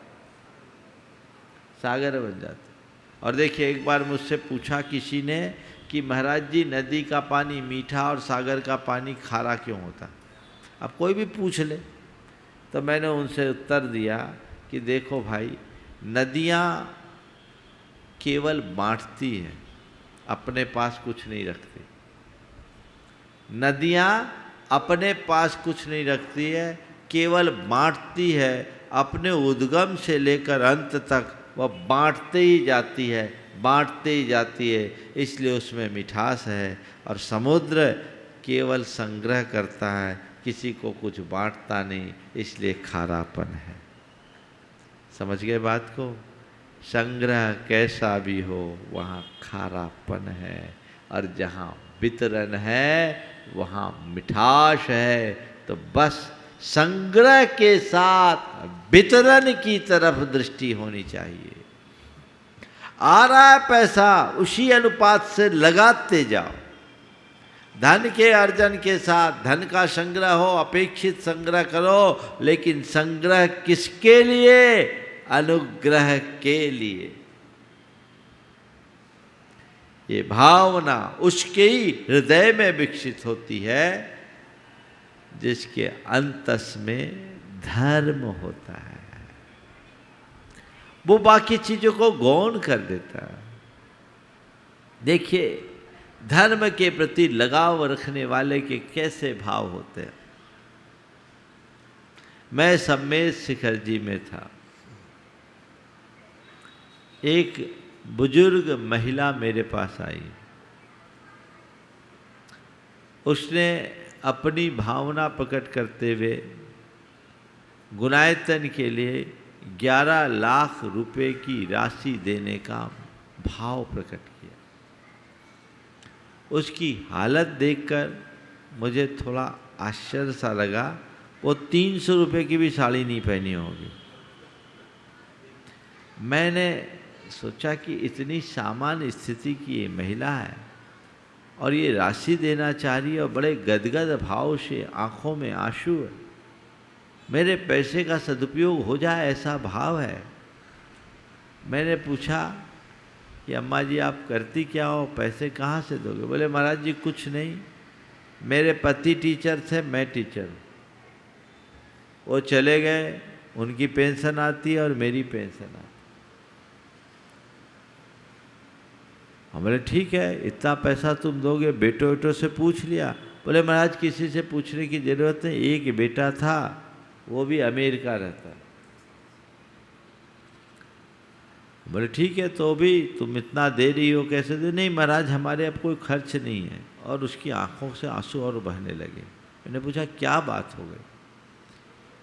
Speaker 1: सागर बन जाता है। और देखिए एक बार मुझसे पूछा किसी ने कि महाराज जी नदी का पानी मीठा और सागर का पानी खारा क्यों होता? अब कोई भी पूछ ले। तो मैंने उनसे उत्तर दिया कि देखो भाई, नदियाँ केवल बांटती हैं, अपने पास कुछ नहीं रखती। नदियाँ अपने पास कुछ नहीं रखती है, केवल बांटती है। अपने उद्गम से लेकर अंत तक वह बांटते ही जाती है, बांटते ही जाती है, इसलिए उसमें मिठास है। और समुद्र केवल संग्रह करता है, किसी को कुछ बांटता नहीं, इसलिए खारापन है। समझ गए बात को? संग्रह कैसा भी हो वहाँ खारापन है, और जहाँ वितरण है वहाँ मिठास है। तो बस संग्रह के साथ वितरण की तरफ दृष्टि होनी चाहिए। आ रहा है पैसा, उसी अनुपात से लगाते जाओ। धन के अर्जन के साथ धन का संग्रह हो, अपेक्षित संग्रह करो, लेकिन संग्रह किसके लिए? अनुग्रह के लिए। ये भावना उसके ही हृदय में विकसित होती है जिसके अंतस में धर्म होता है। वो बाकी चीजों को गौण कर देता है। देखिए धर्म के प्रति लगाव रखने वाले के कैसे भाव होते हैं। मैं सम्मेद शिखर जी में था, एक बुजुर्ग महिला मेरे पास आई। उसने अपनी भावना प्रकट करते हुए गुणायतन के लिए 11 लाख रुपए की राशि देने का भाव प्रकट किया। उसकी हालत देखकर मुझे थोड़ा आश्चर्य सा लगा। वो 300 रुपये की भी साड़ी नहीं पहनी होगी। मैंने सोचा कि इतनी सामान्य स्थिति की ये महिला है और ये राशि देना चाह रही है, और बड़े गदगद भाव से आंखों में आंसू है। मेरे पैसे का सदुपयोग हो जाए ऐसा भाव है। मैंने पूछा कि अम्मा जी आप करती क्या हो, पैसे कहाँ से दोगे? बोले महाराज जी कुछ नहीं, मेरे पति टीचर थे, मैं टीचर हूँ। वो चले गए, उनकी पेंशन आती है और मेरी पेंशन आती है। हमने ठीक है, इतना पैसा तुम दोगे, बेटो बेटो से पूछ लिया? बोले महाराज किसी से पूछने की जरूरत नहीं, एक बेटा था वो भी अमेरिका रहता है। बोले ठीक है, तो भी तुम इतना दे रही हो कैसे दे? नहीं महाराज हमारे अब कोई खर्च नहीं है। और उसकी आंखों से आंसू और बहने लगे। मैंने पूछा क्या बात हो गई?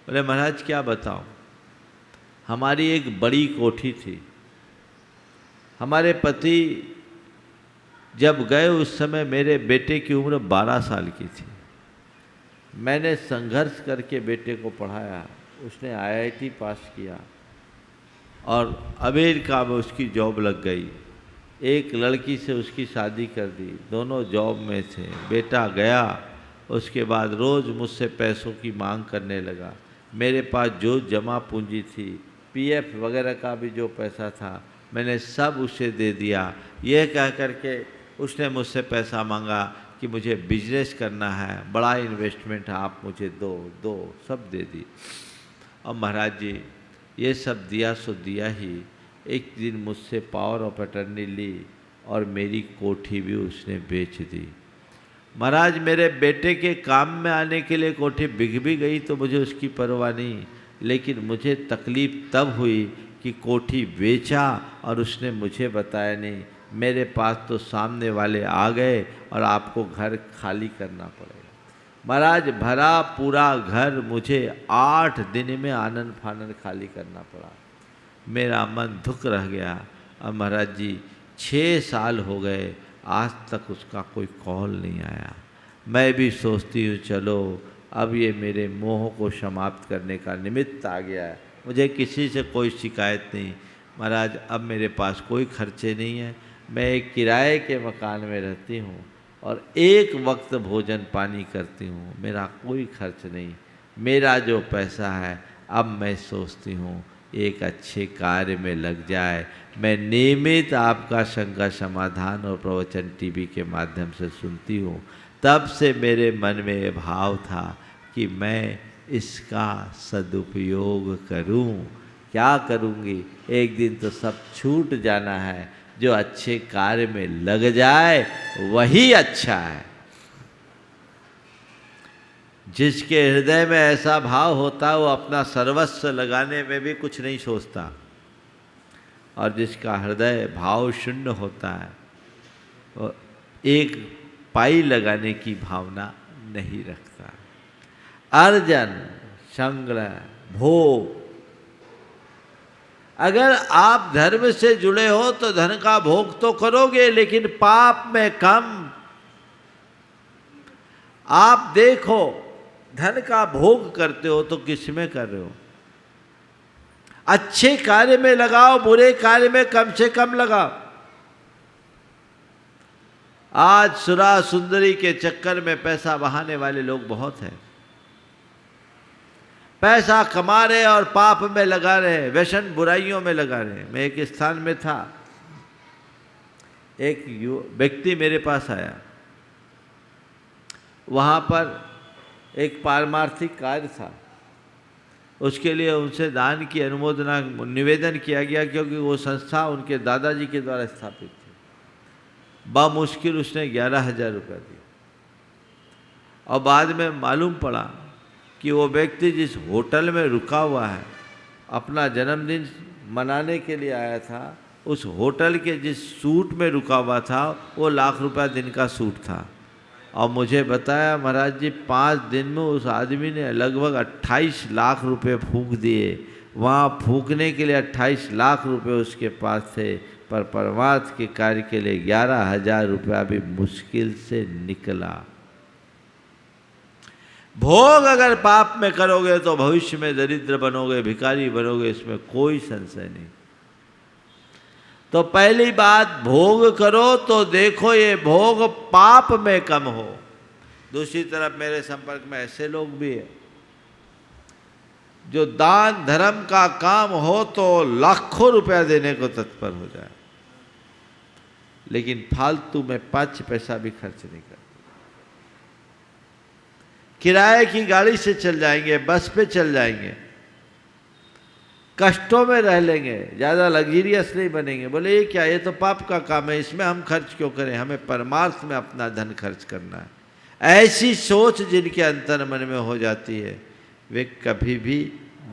Speaker 1: बोले महाराज क्या बताऊं, हमारी एक बड़ी कोठी थी, हमारे पति जब गए उस समय मेरे बेटे की उम्र 12 साल की थी। मैंने संघर्ष करके बेटे को पढ़ाया, उसने आईआईटी पास किया और अमेरिका में उसकी जॉब लग गई। एक लड़की से उसकी शादी कर दी, दोनों जॉब में थे। बेटा गया, उसके बाद रोज़ मुझसे पैसों की मांग करने लगा। मेरे पास जो जमा पूंजी थी, पीएफ वगैरह का भी जो पैसा था, मैंने सब उसे दे दिया। यह कह कर के उसने मुझसे पैसा मांगा कि मुझे बिजनेस करना है, बड़ा इन्वेस्टमेंट है, आप मुझे दो, सब दे दी। और महाराज जी ये सब दिया सो दिया ही। एक दिन मुझसे पावर ऑफ अटर्नी ली और मेरी कोठी भी उसने बेच दी। महाराज मेरे बेटे के काम में आने के लिए कोठी बिक भी गई तो मुझे उसकी परवाह नहीं, लेकिन मुझे तकलीफ़ तब हुई कि कोठी बेचा और उसने मुझे बताया नहीं। मेरे पास तो सामने वाले आ गए और आपको घर खाली करना पड़ेगा। महाराज भरा पूरा घर मुझे 8 दिन में आनन फानन खाली करना पड़ा। मेरा मन दुख रह गया। और महाराज जी 6 साल हो गए, आज तक उसका कोई कॉल नहीं आया। मैं भी सोचती हूँ चलो अब ये मेरे मोह को समाप्त करने का निमित्त आ गया है, मुझे किसी से कोई शिकायत नहीं। महाराज अब मेरे पास कोई खर्चे नहीं है, मैं एक किराए के मकान में रहती हूँ और एक वक्त भोजन पानी करती हूँ, मेरा कोई खर्च नहीं। मेरा जो पैसा है अब मैं सोचती हूँ एक अच्छे कार्य में लग जाए। मैं नियमित आपका शंका समाधान और प्रवचन टीवी के माध्यम से सुनती हूँ। तब से मेरे मन में ये भाव था कि मैं इसका सदुपयोग करूँ। क्या करूँगी, एक दिन तो सब छूट जाना है। जो अच्छे कार्य में लग जाए वही अच्छा है। जिसके हृदय में ऐसा भाव होता है वो अपना सर्वस्व लगाने में भी कुछ नहीं सोचता, और जिसका हृदय भाव शून्य होता है वो एक पाई लगाने की भावना नहीं रखता। अर्जन संग्रह भोग, अगर आप धर्म से जुड़े हो तो धन का भोग तो करोगे, लेकिन पाप में कम। आप देखो धन का भोग करते हो तो किस में कर रहे हो? अच्छे कार्य में लगाओ, बुरे कार्य में कम से कम लगाओ। आज सुरा सुंदरी के चक्कर में पैसा बहाने वाले लोग बहुत हैं। पैसा कमा रहे और पाप में लगा रहे, व्यसन बुराइयों में लगा रहे। मैं एक स्थान में था, एक व्यक्ति मेरे पास आया। वहाँ पर एक पारमार्थिक कार्य था, उसके लिए उनसे दान की अनुमोदना निवेदन किया गया, क्योंकि वो संस्था उनके दादाजी के द्वारा स्थापित थी। बामुश्किल उसने 11,000 रुपये दिए। और बाद में मालूम पड़ा कि वो व्यक्ति जिस होटल में रुका हुआ है, अपना जन्मदिन मनाने के लिए आया था, उस होटल के जिस सूट में रुका हुआ था वो ₹1,00,000 दिन का सूट था। और मुझे बताया महाराज जी 5 दिन में उस आदमी ने लगभग 28 लाख रुपए फूंक दिए। वहाँ फूंकने के लिए 28 लाख रुपए उसके पास थे, पर परमार्थ के कार्य के लिए 11,000 रुपया भी मुश्किल से निकला। भोग अगर पाप में करोगे तो भविष्य में दरिद्र बनोगे, भिखारी बनोगे, इसमें कोई संशय नहीं। तो पहली बात, भोग करो तो देखो ये भोग पाप में कम हो। दूसरी तरफ मेरे संपर्क में ऐसे लोग भी हैं जो दान धर्म का काम हो तो लाखों रुपया देने को तत्पर हो जाए, लेकिन फालतू में 5 पैसा भी खर्च नहीं करते। किराए की गाड़ी से चल जाएंगे, बस पे चल जाएंगे, कष्टों में रह लेंगे, ज़्यादा लग्जरियस नहीं बनेंगे। बोले ये क्या, ये तो पाप का काम है, इसमें हम खर्च क्यों करें, हमें परमार्थ में अपना धन खर्च करना है। ऐसी सोच जिनके अंतर मन में हो जाती है वे कभी भी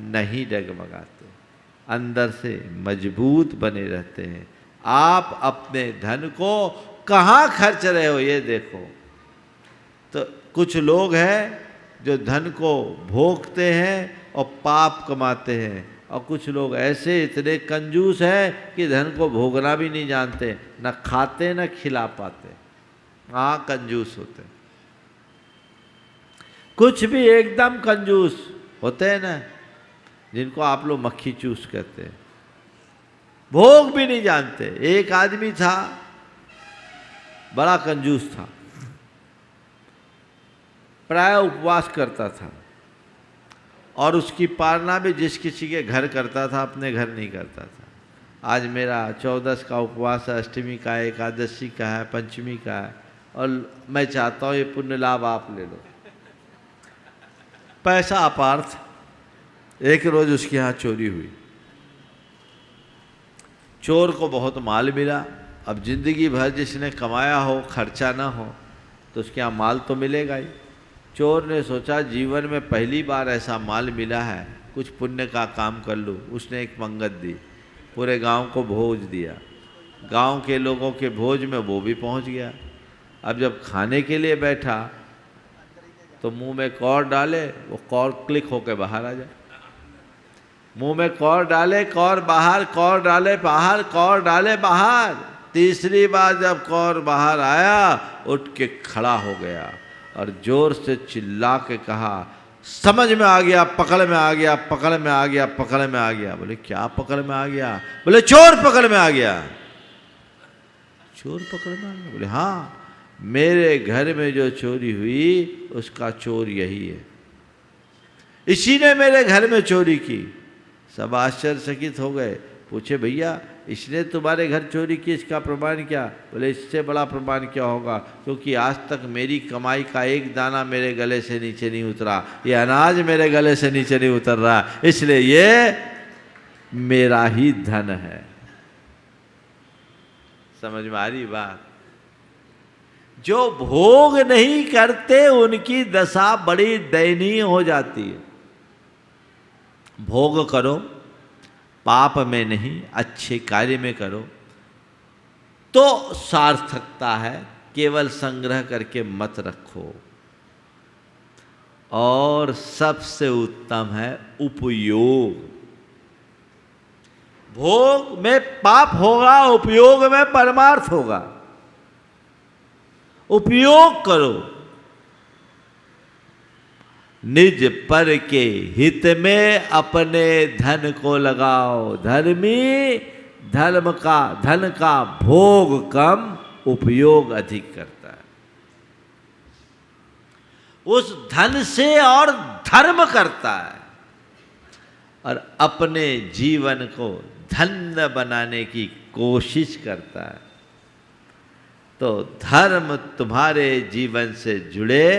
Speaker 1: नहीं डगमगाते, अंदर से मजबूत बने रहते हैं। आप अपने धन को कहाँ खर्च रहे हो ये देखो। तो कुछ लोग हैं जो धन को भोगते हैं और पाप कमाते हैं, और कुछ लोग ऐसे इतने कंजूस हैं कि धन को भोगना भी नहीं जानते, न खाते न खिला पाते। हाँ, कंजूस होते। कुछ भी एकदम कंजूस होते हैं ना, जिनको आप लोग मक्खी चूस कहते हैं, भोग भी नहीं जानते। एक आदमी था, बड़ा कंजूस था, प्राय उपवास करता था और उसकी पालना भी जिस किसी के घर करता था, अपने घर नहीं करता था। आज मेरा 14 का उपवास है, अष्टमी का है, एकादशी का है, पंचमी का है, और मैं चाहता हूँ ये पुण्य लाभ आप ले लो। पैसा अपार था। एक रोज उसके यहाँ चोरी हुई। चोर को बहुत माल मिला। अब जिंदगी भर जिसने कमाया हो, खर्चा ना हो, तो उसके यहाँ माल तो मिलेगा ही। चोर ने सोचा जीवन में पहली बार ऐसा माल मिला है, कुछ पुण्य का काम कर लूँ। उसने एक पंगत दी, पूरे गांव को भोज दिया। गांव के लोगों के भोज में वो भी पहुंच गया। अब जब खाने के लिए बैठा तो मुंह में कौर डाले, वो कौर क्लिक होकर बाहर आ जाए। मुंह में कौर डाले, कौर बाहर, कौर डाले बाहर, कौर डाले बाहर। तीसरी बार जब कौर बाहर आया, उठ के खड़ा हो गया और जोर से चिल्ला के कहा, समझ में आ गया, पकड़ में आ गया, पकड़ में आ गया, पकड़ में आ गया। बोले क्या पकड़ में आ गया? बोले चोर पकड़ में आ गया। चोर पकड़ में आ गया? बोले हाँ, मेरे घर में जो चोरी हुई उसका चोर यही है, इसी ने मेरे घर में चोरी की। सब आश्चर्यचकित हो गए। पूछे भैया इसने तुम्हारे घर चोरी की, इसका प्रमाण क्या? बोले इससे बड़ा प्रमाण क्या होगा, क्योंकि आज तक मेरी कमाई का एक दाना मेरे गले से नीचे नहीं उतरा, ये अनाज मेरे गले से नीचे नहीं उतर रहा, इसलिए ये मेरा ही धन है। समझ में आ रही बात? जो भोग नहीं करते उनकी दशा बड़ी दयनीय हो जाती है। भोग करो, पाप में नहीं अच्छे कार्य में करो तो सार्थकता है। केवल संग्रह करके मत रखो। और सबसे उत्तम है उपयोग। भोग में पाप होगा, उपयोग में परमार्थ होगा। उपयोग करो, निज पर के हित में अपने धन को लगाओ। धर्मी धन का भोग कम, उपयोग अधिक करता है। उस धन से और धर्म करता है और अपने जीवन को धन्य बनाने की कोशिश करता है। तो धर्म तुम्हारे जीवन से जुड़े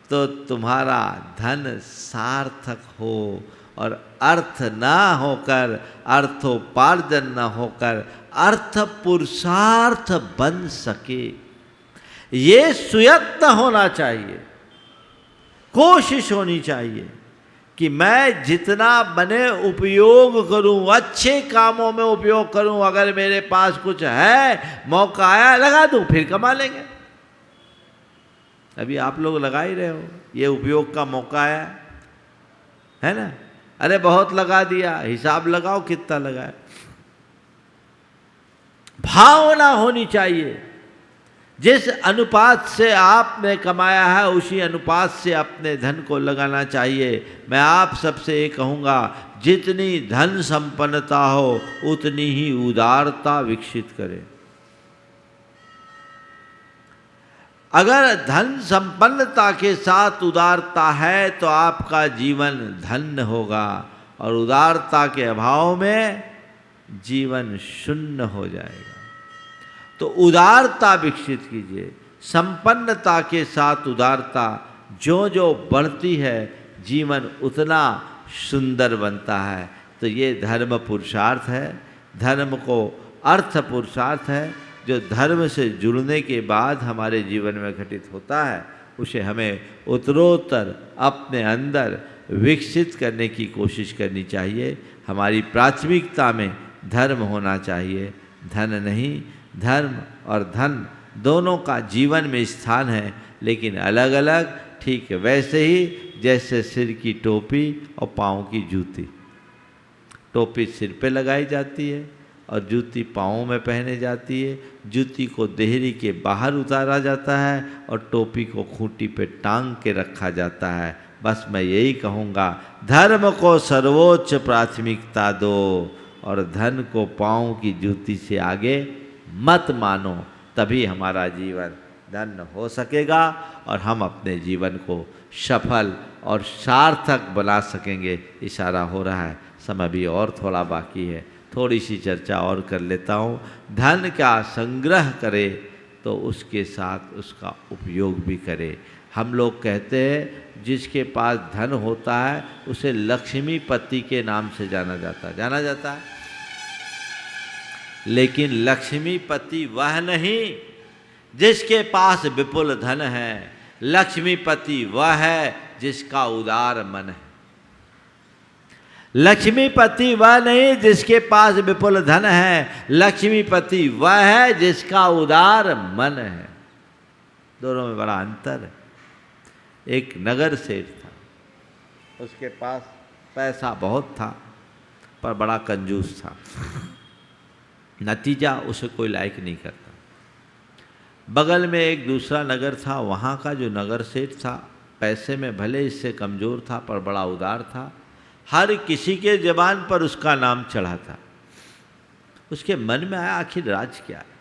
Speaker 1: तो तुम्हारा धन सार्थक हो और अर्थ ना होकर, अर्थोपार्जन न होकर अर्थ पुरुषार्थ बन सके। ये सुयत्न होना चाहिए, कोशिश होनी चाहिए कि मैं जितना बने उपयोग करूं, अच्छे कामों में उपयोग करूं। अगर मेरे पास कुछ है, मौका आया, लगा दूं, फिर कमा लेंगे। अभी आप लोग लगा ही रहे हो, ये उपयोग का मौका है ना? अरे बहुत लगा दिया, हिसाब लगाओ कितना लगाए। भावना होनी चाहिए। जिस अनुपात से आपने कमाया है उसी अनुपात से अपने धन को लगाना चाहिए। मैं आप सबसे ये कहूँगा, जितनी धन संपन्नता हो उतनी ही उदारता विकसित करें। अगर धन संपन्नता के साथ उदारता है तो आपका जीवन धन्य होगा और उदारता के अभाव में जीवन शून्य हो जाएगा। तो उदारता विकसित कीजिए। संपन्नता के साथ उदारता जो जो बढ़ती है, जीवन उतना सुंदर बनता है। तो ये धर्म पुरुषार्थ है। धर्म को अर्थ पुरुषार्थ है। जो धर्म से जुड़ने के बाद हमारे जीवन में घटित होता है, उसे हमें उत्तरोत्तर अपने अंदर विकसित करने की कोशिश करनी चाहिए। हमारी प्राथमिकता में धर्म होना चाहिए, धन नहीं। धर्म और धन दोनों का जीवन में स्थान है, लेकिन अलग अलग। ठीक वैसे ही जैसे सिर की टोपी और पाँव की जूती। टोपी सिर पे लगाई जाती है और जूती पाँवों में पहने जाती है। जूती को देहरी के बाहर उतारा जाता है और टोपी को खूंटी पे टांग के रखा जाता है। बस मैं यही कहूँगा, धर्म को सर्वोच्च प्राथमिकता दो और धन को पाँव की जूती से आगे मत मानो, तभी हमारा जीवन धन्य हो सकेगा और हम अपने जीवन को सफल और सार्थक बना सकेंगे। इशारा हो रहा है, समय भी और थोड़ा बाकी है, थोड़ी सी चर्चा और कर लेता हूँ। धन का संग्रह करे तो उसके साथ उसका उपयोग भी करे। हम लोग कहते हैं जिसके पास धन होता है उसे लक्ष्मीपति के नाम से जाना जाता है। लेकिन लक्ष्मीपति वह नहीं जिसके पास विपुल धन है, लक्ष्मीपति वह है जिसका उदार मन है। लक्ष्मीपति वह नहीं जिसके पास विपुल धन है, लक्ष्मीपति वह है जिसका उदार मन है। दोनों में बड़ा अंतर है। एक नगर सेठ था, उसके पास पैसा बहुत था पर बड़ा कंजूस था। नतीजा उसे कोई लायक नहीं करता। बगल में एक दूसरा नगर था, वहाँ का जो नगर सेठ था पैसे में भले इससे कमज़ोर था पर बड़ा उदार था। हर किसी के ज़बान पर उसका नाम चढ़ा था। उसके मन में आया आखिर राज क्या है,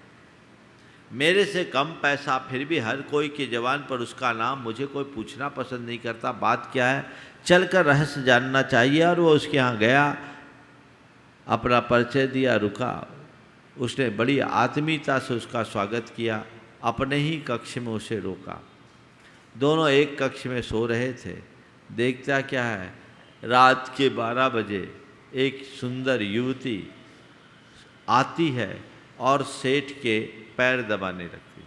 Speaker 1: मेरे से कम पैसा फिर भी हर कोई के ज़बान पर उसका नाम, मुझे कोई पूछना पसंद नहीं करता, बात क्या है, चलकर रहस्य जानना चाहिए। और वो उसके यहाँ गया, अपना परिचय दिया, रुका। उसने बड़ी आत्मीयता से उसका स्वागत किया, अपने ही कक्ष में उसे रोका। दोनों एक कक्ष में सो रहे थे। देखता क्या है, रात के 12 बजे एक सुंदर युवती आती है और सेठ के पैर दबाने लगती।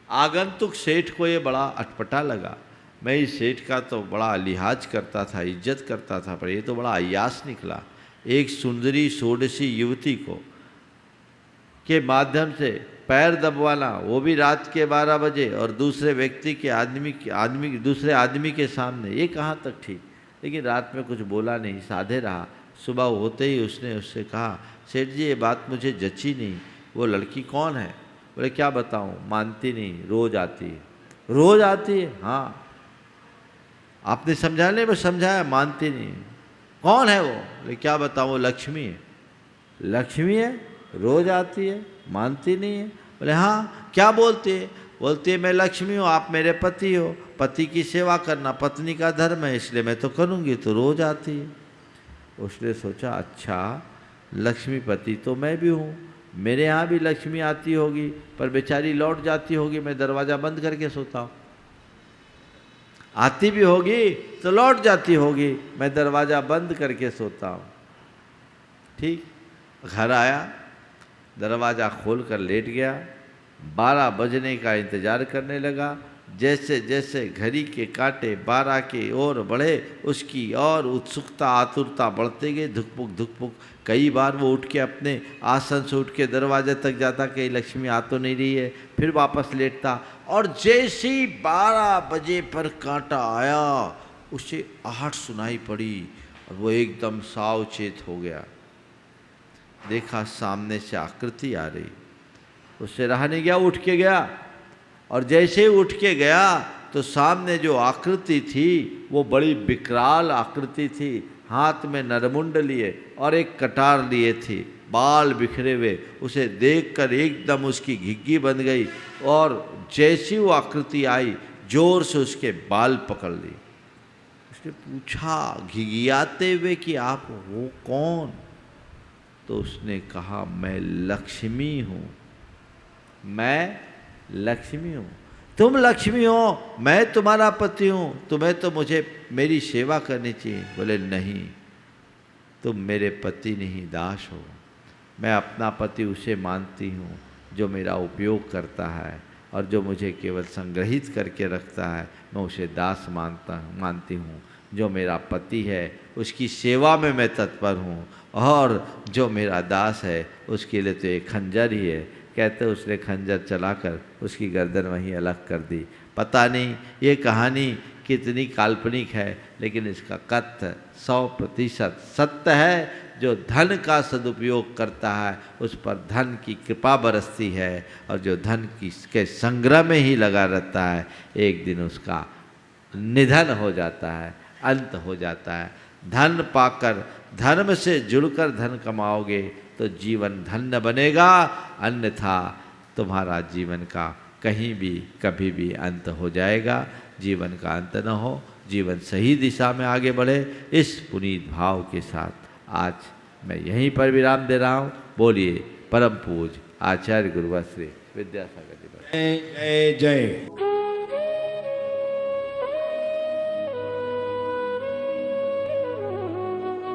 Speaker 1: आगंतुक सेठ को ये बड़ा अटपटा लगा। मैं इस सेठ का तो बड़ा लिहाज करता था, इज्जत करता था, पर ये तो बड़ा अय्यास निकला। एक सुंदरी षोडशी युवती को के माध्यम से पैर दबवाना, वो भी रात के 12 बजे और दूसरे व्यक्ति के दूसरे आदमी के सामने, ये कहाँ तक ठीक। लेकिन रात में कुछ बोला नहीं, साधे रहा। सुबह होते ही उसने उससे कहा, सेठ जी ये बात मुझे जची नहीं, वो लड़की कौन है? बोले क्या बताऊं, मानती नहीं, रोज आती है। रोज आती है? हाँ। आपने समझाने में समझाया, मानती नहीं। कौन है वो? बोले क्या बताऊं, वो लक्ष्मी है। लक्ष्मी है, रोज आती है, मानती नहीं है। बोले हाँ, क्या बोलती है? बोलती है मैं लक्ष्मी हूँ, आप मेरे पति हो, पति की सेवा करना पत्नी का धर्म है, इसलिए मैं तो करूँगी, तो रोज आती है। उसने सोचा अच्छा, लक्ष्मीपति तो मैं भी हूँ, मेरे यहाँ भी लक्ष्मी आती होगी, पर बेचारी लौट जाती होगी, मैं दरवाज़ा बंद करके सोता हूँ। आती भी होगी तो लौट जाती होगी, मैं दरवाज़ा बंद करके सोता हूँ। ठीक, घर आया, दरवाज़ा खोल कर लेट गया। 12 बजने का इंतज़ार करने लगा। जैसे जैसे घड़ी के कांटे 12 की ओर बढ़े, उसकी और उत्सुकता आतुरता बढ़ते गए। धुकपुक धुकपुक, कई बार वो उठ के अपने आसन से उठ के दरवाजे तक जाता, कहीं लक्ष्मी आ तो नहीं रही है, फिर वापस लेटता। और जैसे ही 12 बजे पर कांटा आया, उसे आहट सुनाई पड़ी और वो एकदम सावचेत हो गया। देखा सामने से आकृति आ रही, उससे रहा नहीं गया, उठ के गया। और जैसे ही उठ के गया तो सामने जो आकृति थी वो बड़ी विकराल आकृति थी। हाथ में नरमुंड लिए और एक कटार लिए थी, बाल बिखरे हुए। उसे देखकर एकदम उसकी घिग्गी बन गई और जैसी वो आकृति आई, जोर से उसके बाल पकड़ ली। उसने पूछा घिघियाते हुए कि आप हो कौन? तो उसने कहा मैं लक्ष्मी हूँ, मैं लक्ष्मी हूँ। तुम लक्ष्मी हो, मैं तुम्हारा पति हूँ, तुम्हें तो मुझे मेरी सेवा करनी चाहिए। बोले नहीं, तुम मेरे पति नहीं, दास हो। मैं अपना पति उसे मानती हूँ जो मेरा उपयोग करता है और जो मुझे केवल संग्रहित करके रखता है, मैं उसे दास मानती हूँ। जो मेरा पति है उसकी सेवा में मैं तत्पर हूँ, और जो मेरा दास है उसके लिए तो एक खंजर ही है। कहते उसने खंजर चलाकर उसकी गर्दन वहीं अलग कर दी। पता नहीं ये कहानी कितनी काल्पनिक है, लेकिन इसका कथ्य 100% सत्य है। जो धन का सदुपयोग करता है उस पर धन की कृपा बरसती है, और जो धन के संग्रह में ही लगा रहता है एक दिन उसका निधन हो जाता है, अंत हो जाता है। धन पाकर, धर्म से जुड़कर धन कमाओगे तो जीवन धन्य बनेगा, अन्यथा तुम्हारा जीवन का कहीं भी कभी भी अंत हो जाएगा। जीवन का अंत न हो, जीवन सही दिशा में आगे बढ़े, इस पुनीत भाव के साथ आज मैं यहीं पर विराम दे रहा हूँ। बोलिए परम पूज्य आचार्य गुरुवर श्री विद्यासागर जी।
Speaker 2: जय जय।